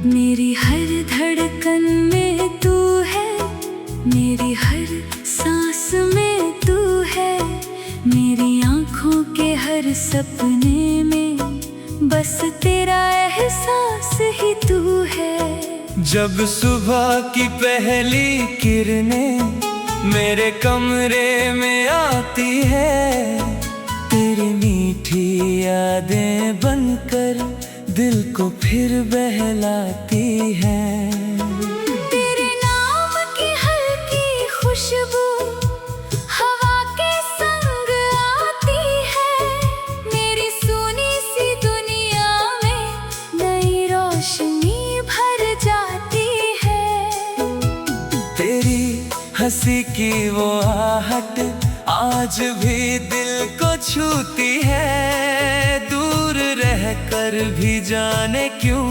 मेरी हर धड़कन में तू है, मेरी हर सांस में तू है, मेरी आँखों के हर सपने में बस तेरा एहसास ही तू है। जब सुबह की पहली किरणें मेरे कमरे में आती है, तेरी मीठी यादें बनकर दिल को फिर बहलाती है। तेरे नाम की हल्की खुशबू हवा के संग आती है, मेरी सुनी सी दुनिया में नई रोशनी भर जाती है। तेरी हंसी की वो आहट आज भी दिल को छूती है, दूर रहकर भी जाने क्यों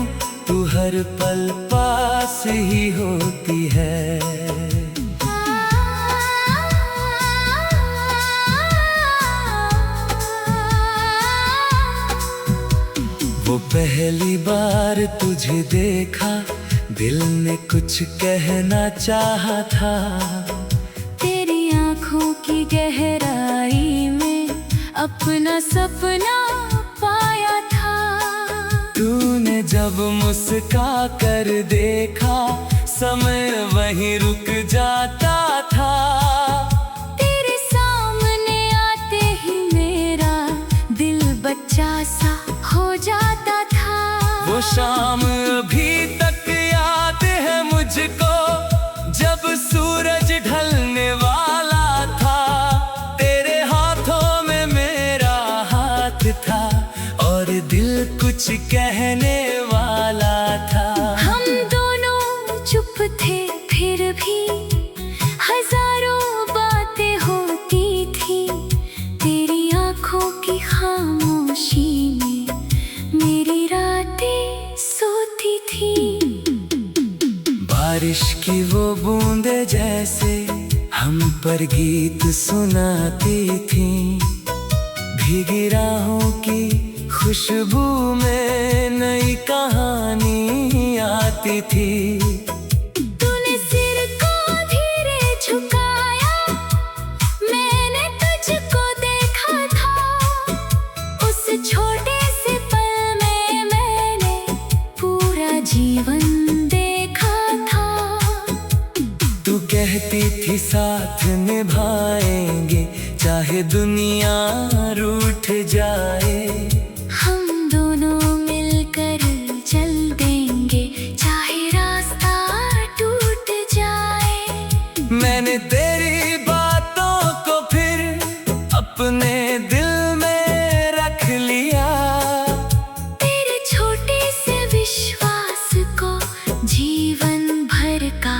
तू हर पल पास ही होती है। वो पहली बार तुझे देखा, दिल ने कुछ कहना चाहा था, तेरी आँखों की गहराई में अपना सपना पाया था। तूने जब मुस्का कर देखा, समय वहीं रुक जाता था। तेरे सामने आते ही मेरा दिल बच्चा सा हो जाता था। वो शाम अभी तक याद है मुझको, जब सूरज ढलने वाला था, तेरे हाथों में मेरा हाथ था और दिल कुछ कहने वाला था। हम दोनों चुप थे फिर भी हजारों बातें होती थी, तेरी आँखों की खामोशी में मेरी रातें सोती थी। बारिश की वो बूंदें जैसे हम पर गीत सुनाती थी, भीगी राहों की खुशबू में नई कहानी आती थी। तूने सिर को धीरे झुकाया, मैंने तुझको देखा था, उस छोटे से पल में मैंने पूरा जीवन देखा था। तू कहती थी साथ निभाएंगे, चाहे दुनिया रूठ जाए, हम दोनों मिलकर चल देंगे, चाहे रास्ता टूट जाए। मैंने तेरी बातों को फिर अपने दिल में रख लिया, तेरे छोटे से विश्वास को जीवन भर का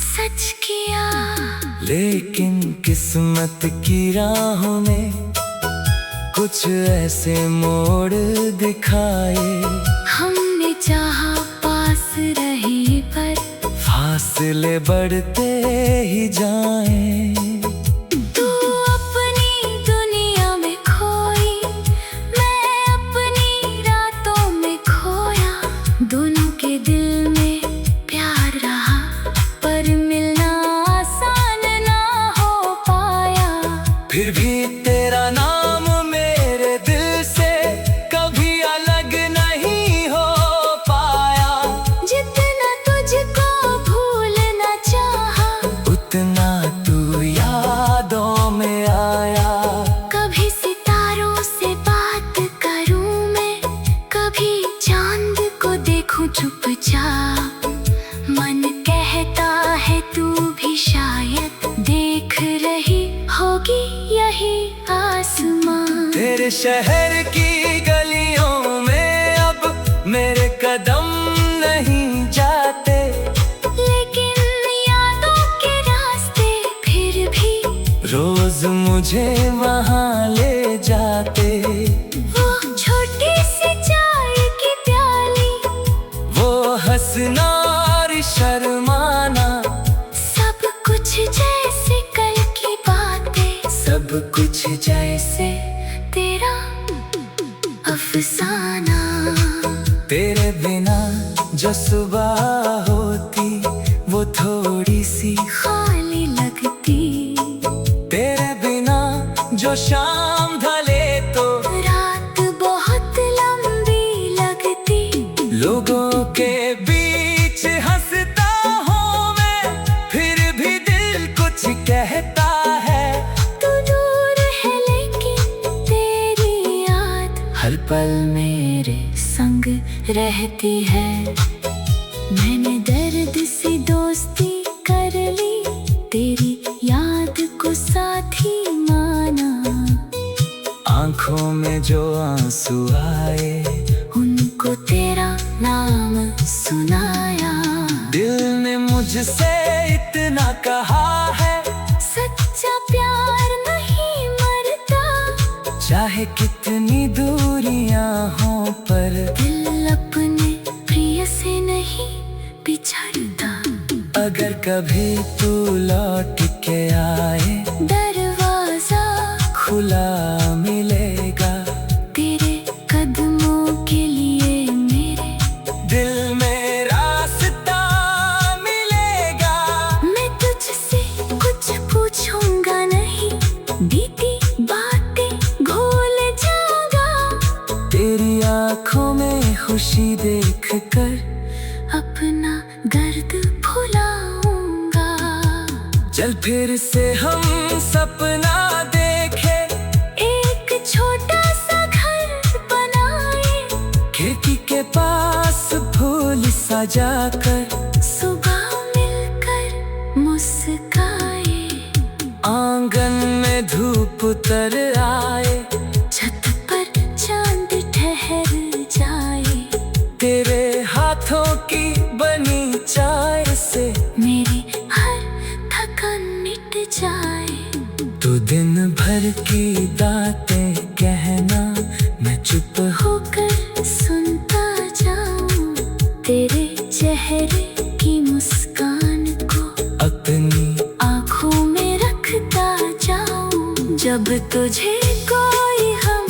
सच किया। लेकिन किस्मत की राहों ने कुछ ऐसे मोड़ दिखाए, हमने चाहा पास रहे पर फासले बढ़ते ही जाएं। तू अपनी दुनिया में खोई, मैं अपनी रातों में खोया, दोनों के दिल में प्यार रहा पर मिलना आसान ना हो पाया। फिर भी तेरा नाम मेरे दिल से कभी अलग नहीं हो पाया, जितना तुझको भूलना चाहा, उतना तू यादों में आया। कभी सितारों से बात करूं मैं, कभी चांद को देखूं चुपचाप, मन कहता है तू भी शायद देख रही होगी यही आसमां। तेरे शहर की गलियों मुझे वहाँ ले जाते। वो छोटी सी चाय की प्याली, वो हंसना और शर्माना, सब कुछ जैसे कल की बातें, सब कुछ जैसे तेरा अफसाना। तेरे बिना जो सुबह होती वो थोड़ी सी खाली लगती, तेरे बिना जो शाम ढले तो रात बहुत लंबी लगती। लोगों के बीच हंसता हूँ मैं, फिर भी दिल कुछ कहता है। तू दूर है लेकिन तेरी याद हर पल मेरे संग रहती है। मैंने दर्द से दोस्ती कर ली, तेरी याद को साथी माना। आंखों में जो आंसू आए उनको तेरा नाम सुनाया। दिल ने मुझसे इतना कहा है, सच्चा प्यार नहीं मरता, चाहे कितनी दूरियां हों पर दिल अपने प्रिय से नहीं बिछड़ता। अगर कभी तू लौट के आए दरवाजा खुला मिलेगा, तेरे कदमों के लिए मेरे दिल में रास्ता मिलेगा। मैं तुझसे कुछ पूछूंगा नहीं, बीती बातें भूल जाऊंगा। तेरी आंखों में खुशी देख कर अपना दर्द भुलाऊंगा। चल फिर से हम सपना देखे, एक छोटा सा घर बनाए, खिड़की के पास फूल सजा कर सुबह मिलकर मुस्काए। आंगन में धूप उतर आए, छत पर चांद ठहर जाए, तेरे हाथों की बनी चाय से मेरी हर थकान मिट जाए। तू दिन भर की बातें कहना, मैं चुप होकर सुनता जाऊं, तेरे चेहरे की मुस्कान को अपनी आँखों में रखता जाऊं। जब तुझे कोई हम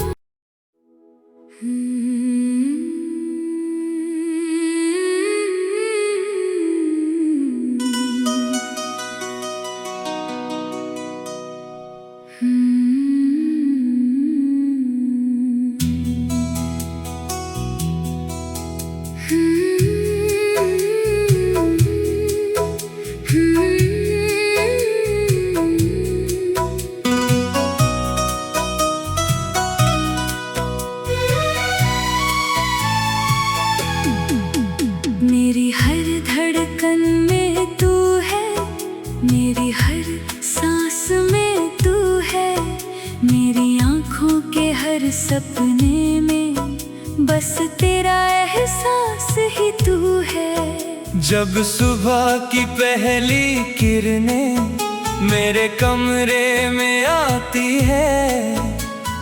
मेरी हर धड़कन में तू है, मेरी हर सांस में तू है, मेरी आँखों के हर सपने में बस तेरा एहसास ही तू है। जब सुबह की पहली किरणें मेरे कमरे में आती है,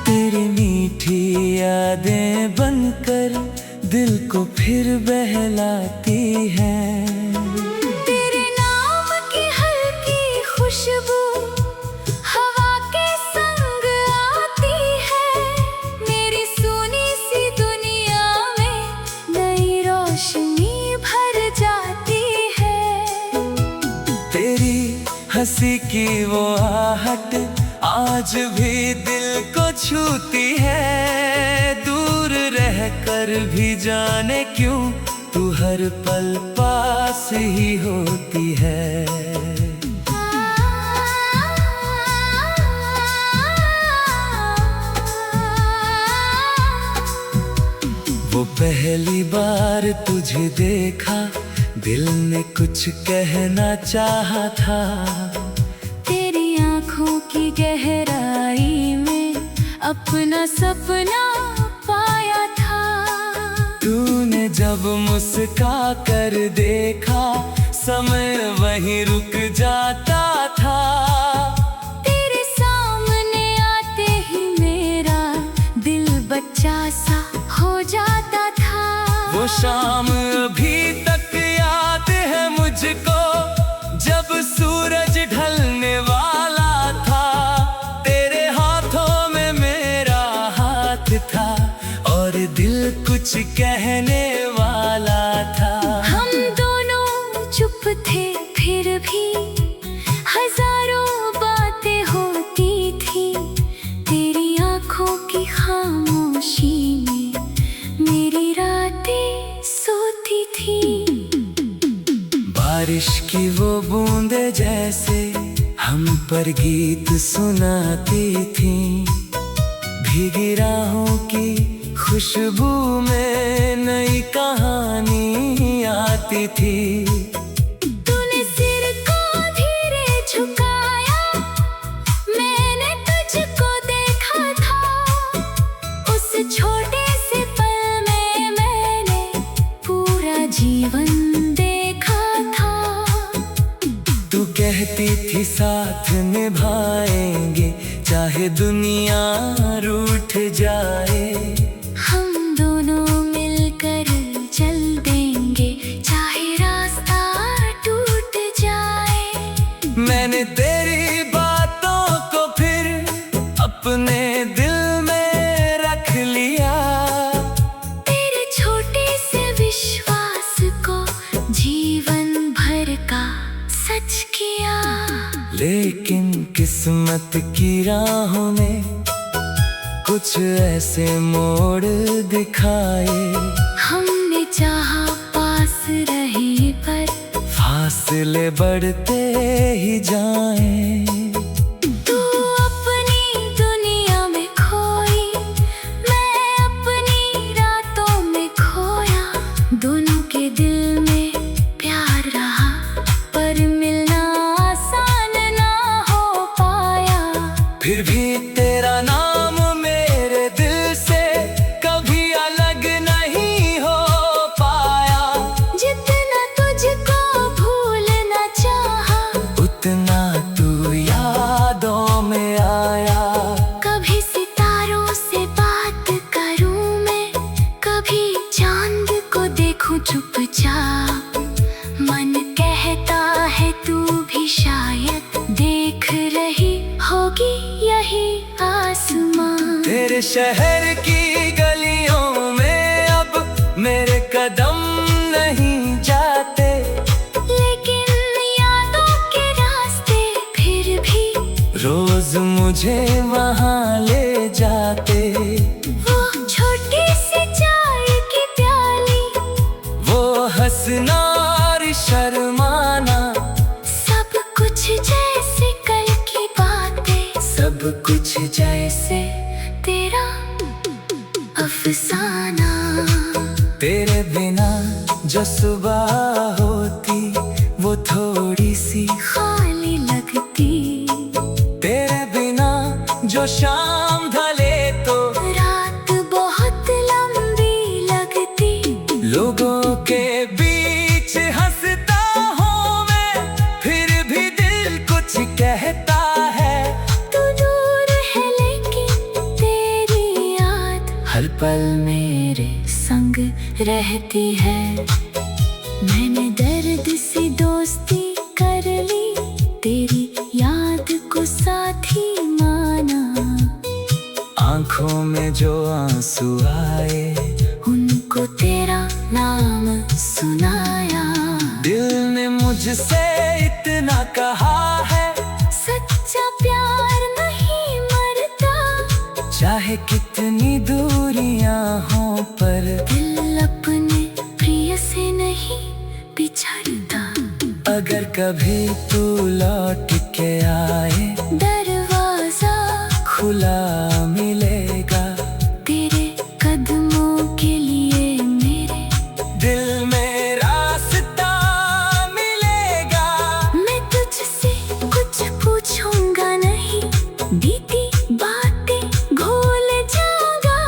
तेरी मीठी यादें बनकर दिल को फिर बहलाती है। तेरे नाम की हल्की खुशबू हवा के संग आती है, मेरी सुनी सी दुनिया में नई रोशनी भर जाती है। तेरी हंसी की वो आहट आज भी दिल को छूती है। दूर रहकर भी जाने क्यों तू हर पल पास ही होती है। वो पहली बार तुझे देखा, दिल ने कुछ कहना चाहा था। तेरी आँखों की गहराई में अपना सपना पाया था। तूने जब मुस्का कर देखा, समय वहीं रुक जाता था। तेरे सामने सच्चा सा हो जाता था। वो शाम अभी तक याद है मुझको, जब सूरज ढलने वाला था। तेरे हाथों में मेरा हाथ था और दिल कुछ कहने वाला था। हम दोनों चुप थे फिर भी हजारों बातें होती थी। तेरी आंखों की खामोशी में मेरी रातें सोती थी। बारिश की वो बूंदें जैसे हम पर गीत सुनाती थी। भीगी राहों की खुशबू में नई कहानी आती थी। तूने सिर को धीरे झुकाया, मैंने तुझको देखा था। उस छोटे से पल में मैंने पूरा जीवन देखा था। तू कहती थी साथ निभाएंगे, चाहे दुनिया रूठ जाए। हम दोनों मिलकर चल देंगे, चाहे रास्ता टूट जाए। मैंने तेरी बातों को फिर अपने दिल में रख लिया। तेरे छोटे से विश्वास को जीवन भर का सच किया। लेकिन किस्मत की राहों ने कुछ ऐसे मोड़ दिखाए। हमने चाहा पास रहे पर फासले बढ़ते ही जाएं। तू अपनी दुनिया में खोई, मैं अपनी रातों में खोया। दोनों के दिल में प्यार रहा, पर मिलना आसान ना हो पाया। फिर भी तेरा नाम मेरे दिल से कभी अलग नहीं हो पाया। जितना तुझको भूलना चाहा, उतना तू यादों में आया। कभी सितारों से बात करूं मैं, कभी चांद को देखूं चुपचाप। मन कहता है तू भी शायद देख रही होगी यही आसमां। तेरे शहर की गलियों में अब मेरे कदम नहीं जाते। लेकिन यादों के रास्ते फिर भी रोज मुझे वहाँ ले जाते। वो छोटी सी चाय की प्याली, वो हंसना और शर्माना, सब कुछ जैसे कल की बातें। सब कुछ जैसे तेरा अफसाना। तेरे बिना जो सुबह होती वो थोड़ी सी। खाली लगती, तेरे बिना जो शाम ढले तो रात बहुत लंबी लगती। लोगों के बीच हंसता हूँ मैं, फिर भी दिल कुछ कहता है। तू दूर है लेकिन तेरी याद हर पल मेरे संग रहती है। मैंने दर्द से दोस्ती कर ली, तेरी याद को साथी माना। आंखों में जो आंसू आए उनको तेरा नाम सुनाया। दिल ने मुझसे इतना कहा है, सच्चा प्यार नहीं मरता। चाहे कितनी दूरियां हों पर दिल अपने प्रिय से नहीं बिछड़ता। अगर कभी तू लौट के आए, दरवाजा खुला मिलेगा। तेरे कदमों के लिए मेरे दिल में रास्ता मिलेगा। मैं तुझसे कुछ पूछूंगा नहीं, बीती बातें भूल जाऊंगा।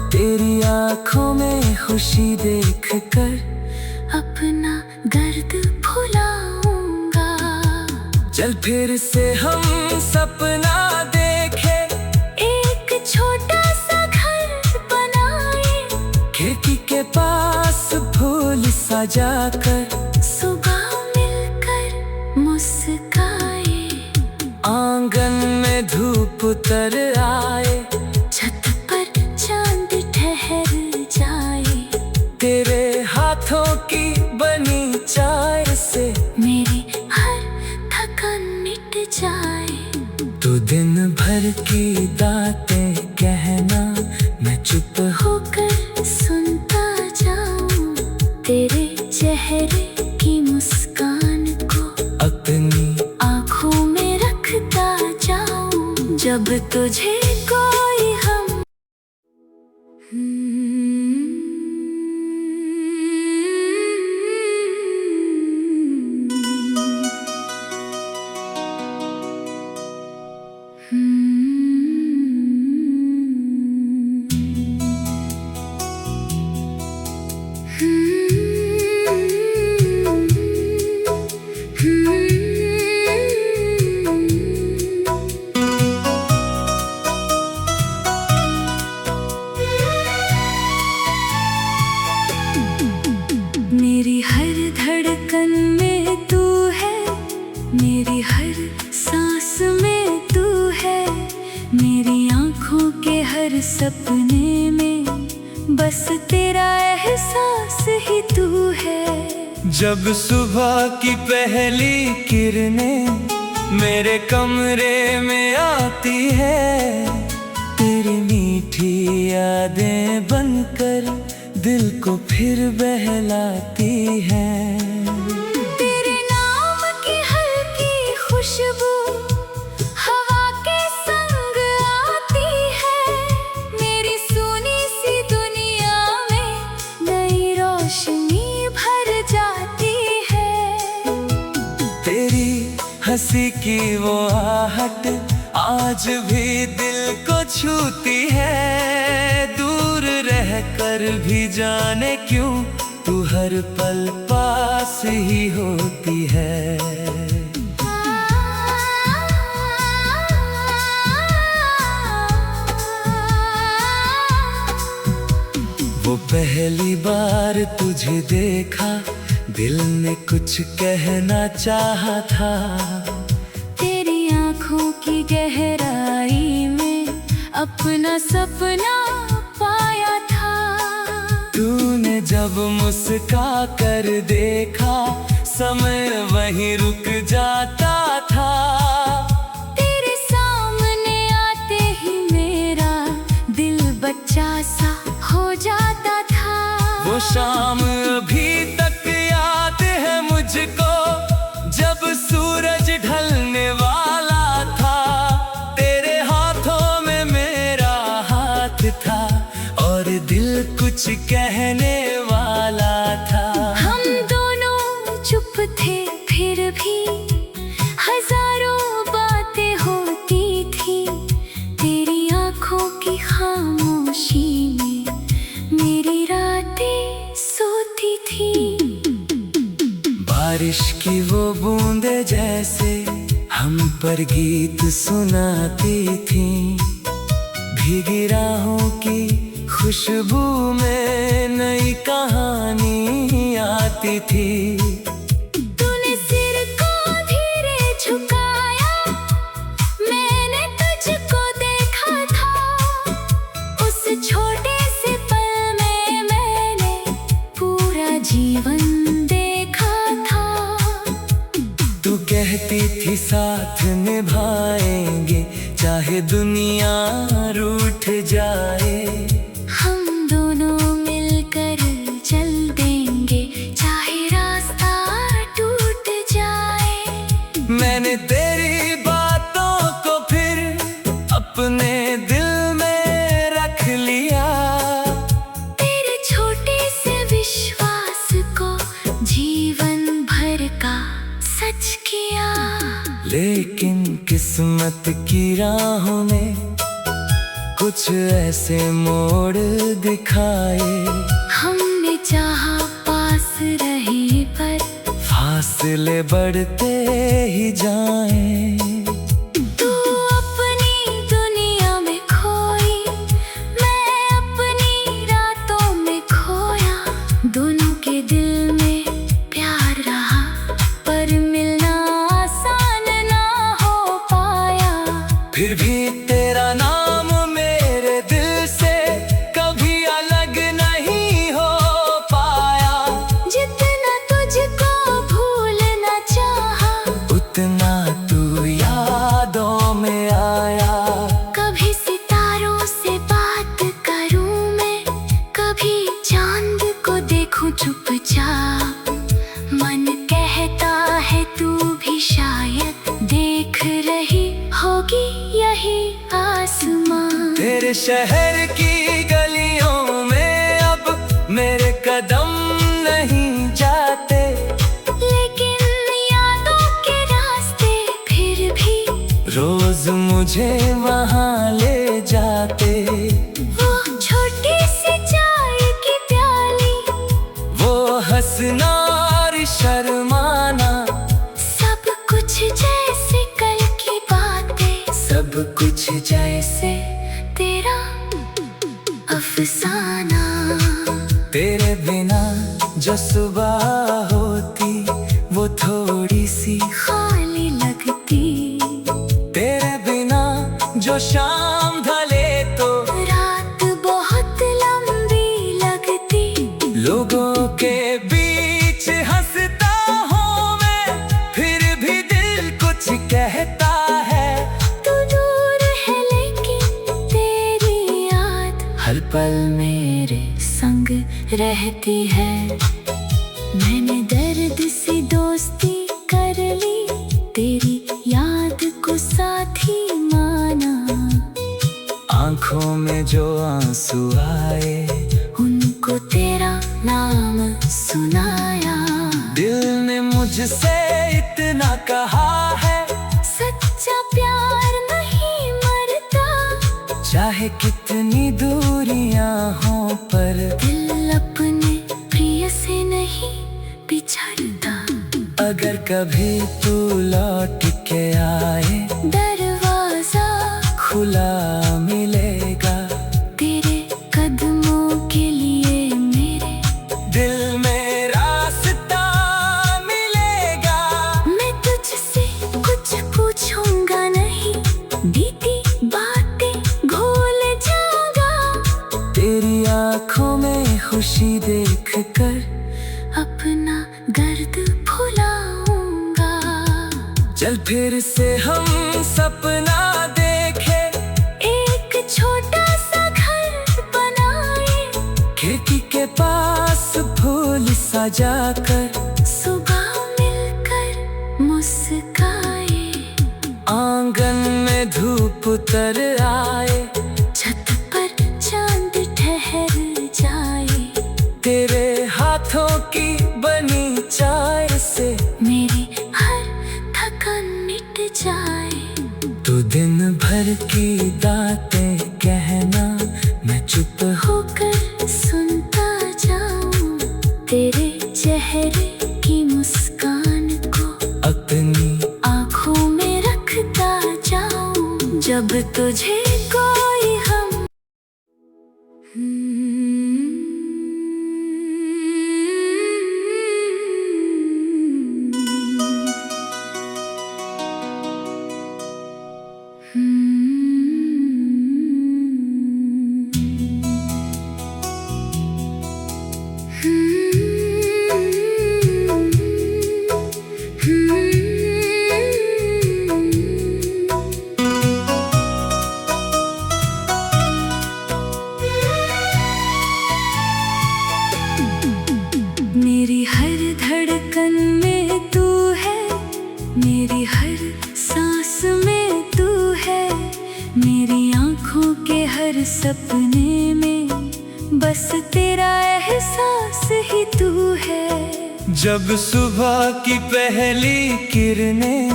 तेरी आंखों में खुशी देख कर अपना दर्द भुलाऊंगा। चल फिर से हम सपना देखे, एक छोटा सा घर खिड़की के पास फूल सजाकर सुबह मिलकर मुस्काए, आंगन में धूप उतर आए, छत पर चांद ठहर जाए, तेरे हाथों की बनी चाय से मेरी हर थकान मिट जाए। तू दिन भर की बातें कहना, मैं चुप होकर सुनता जाऊं, तेरे चेहरे की मुस्कान को अपनी आँखों में रखता जाऊं। जब तुझे कोई हम मेरी हर धड़कन में तू है, मेरी हर सांस में तू है, मेरी आँखों के हर सपने में बस तेरा एहसास ही तू है। जब सुबह की पहली किरणें मेरे कमरे में आती है, तेरी मीठी यादें बनकर दिल को फिर बहलाती है। तेरे नाम की हल्की खुशबू हवा के संग आती है, मेरी सुनी सी दुनिया में नई रोशनी भर जाती है। तेरी हंसी की वो आहट आज भी दिल को छूती है, दूर रहकर भी जाने क्यों तू हर पल पास ही होती है। वो पहली बार तुझे देखा, दिल ने कुछ कहना चाहा था, तेरी आँखों की गहराई में अपना सपना पाया था। तूने जब मुस्का कर देखा, समय वहीं रुक जाता था, तेरे सामने आते ही मेरा दिल बच्चा सा हो जाता था। वो शाम अभी तक याद है मुझको, जब सूरज ढलने वाला था, तेरे हाथों में मेरा हाथ था और दिल कुछ कहने वाला था। हम दोनों चुप थे फिर भी हजारों बातें होती थी, तेरी आँखों की खामोशी में मेरी रातें सोती थी। बारिश की वो बूंदें जैसे हम पर गीत सुनाती थी, भीगी राहों की खुशबू में नई कहानी आती थी। तूने सिर को धीरे झुकाया, मैंने तुझको देखा था, उस छोटे से पल में मैंने पूरा जीवन देखा था। तू कहती थी साथ निभाएंगे, चाहे दुनिया रूठ जाए, हम दोनों मिलकर चल देंगे, चाहे रास्ता टूट जाए। मैंने तेरी बातों को फिर अपने दिल में रख लिया, तेरे छोटे से विश्वास को जीवन भर का सच किया। लेकिन किस्मत की राहों ने कुछ ऐसे मोड़ दिखाए, हमने चाहा पास रहे पर फासले बढ़ते ही जाएं। तू अपनी दुनिया में खोई, मैं अपनी रातों में तेरे शहर की गलियों में अब मेरे कदम नहीं जाते, लेकिन यादों के रास्ते फिर भी रोज मुझे वहाँ ले जाते। वो छोटी सी चाय की प्याली, वो हंसना और शर्माना, सब कुछ जैसे कल की बातें, सब कुछ जैसे तेरा अफसाना। तेरे बिना जो सुबह होती वो थोड़ी सी खाली लगती, तेरे बिना जो शाम ढले तो रात बहुत लंबी लगती। लोगों के बीच हंसता हूँ मैं, फिर भी दिल कुछ कहता है। तू दूर है लेकिन तेरी याद हर पल मेरे संग रहती है। मैंने दर्द से दोस्ती कर ली, तेरी याद को साथी माना। आंखों में जो आंसू आए उनको तेरा नाम सुनाया। दिल ने मुझसे इतना कहा है, सच्चा प्यार नहीं मरता, चाहे कितनी दूरियां हों पर दिल अपने प्रिय से नहीं बिछड़ता। अगर कभी तू लौट के आए दरवाजा खुला मिलेगा, तेरे कदमों के लिए मेरे दिल में रास्ता मिलेगा। मैं तुझसे कुछ पूछूंगा नहीं, बीती बातें भूल जाऊंगा। तेरी आंखों में खुशी देख कर अपना दर्द भुलाऊंगा। चल फिर से हम सपना देखे, एक छोटा सा घर बनाए, खिड़की के पास फूल सजा कर सुबह मिलकर मुस्काए। आंगन में धूप उतर आए, छत पर चांद ठहर जाए, तेरे हाथों की बनी चाय से मेरी हर थकान मिट जाए। तू दिन भर की बातें कहना, मैं चुप होकर सुनता जाऊं, तेरे चेहरे की मुस्कान को अपनी आँखों में रखता जाऊं। जब तुझे कोई हम मेरी हर धड़कन में तू है, मेरी हर सांस में तू है, मेरी आँखों के हर सपने में बस तेरा एहसास ही तू है। जब सुबह की पहली किरणें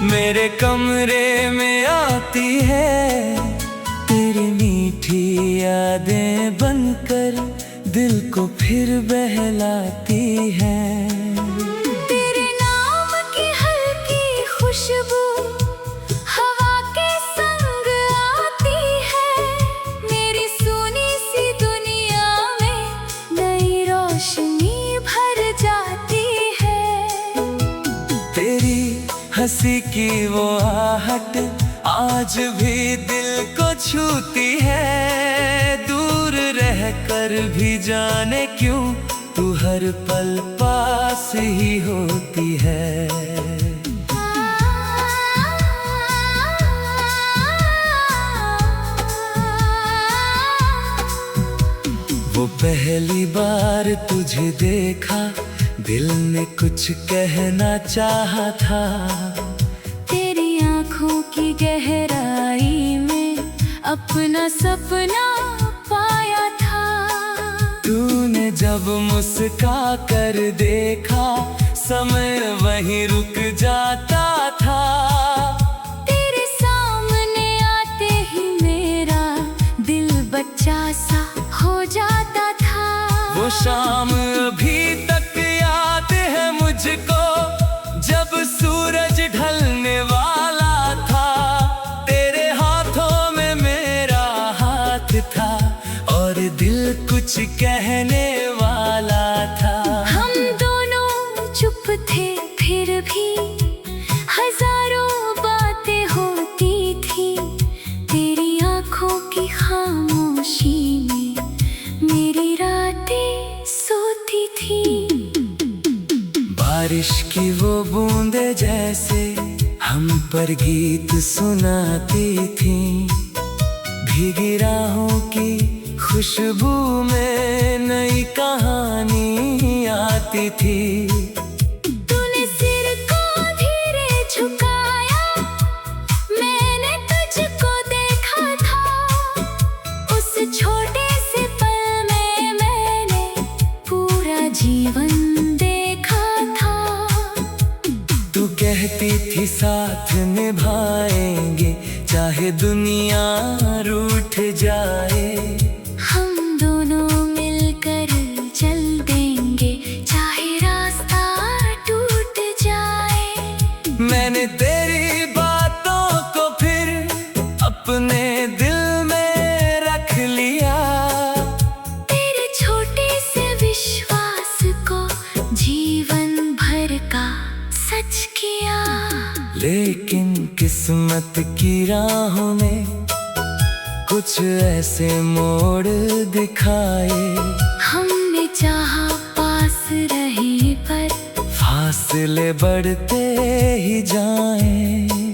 मेरे कमरे में आती है, तेरी मीठी यादें बनकर दिल को फिर बहलाती हैं। तेरे नाम की हल्की खुशबू हवा के संग आती है, मेरी सुनी सी दुनिया में नई रोशनी भर जाती है। तेरी हंसी की वो आहट आज भी दिल को छूती है। दूर रहकर भी जाने क्यों तू हर पल पास ही होती है। वो पहली बार तुझे देखा, दिल ने कुछ कहना चाहा था। तेरी आँखों की गहराई में अपना सपना पाया था। तूने जब मुस्का कर देखा, समय वहीं रुक जाता था। तेरे सामने आते ही मेरा दिल बच्चा सा हो जाता था। वो शाम अभी तक याद है मुझको, जब सूरज ढलने वाला था। तेरे हाथों में मेरा हाथ था और दिल कुछ कहने वाला था। हम दोनों चुप थे फिर भी हजारों बातें होती थी। तेरी आंखों की खामोशी में मेरी रातें सोती थी। बारिश की वो बूंदें जैसे हम पर गीत सुनाती थी। भीगी राहों की खुशबू में नई कहानी आती थी। तूने सिर को धीरे झुकाया, मैंने तुझको देखा था। उस छोटे से पल में मैंने पूरा जीवन देखा था। तू कहती थी साथ निभाएंगे, चाहे दुनिया रूठ जाए। हम दोनों मिलकर चल देंगे, चाहे रास्ता टूट जाए। मैंने तेरी बातों को फिर अपने दिल में रख लिया। तेरे छोटे से विश्वास को जीवन भर का सच किया। लेकिन किस्मत की राहों ने कुछ ऐसे मोड़ दिखाए। हमने चाहा पास रहे पर फासले बढ़ते ही जाएं।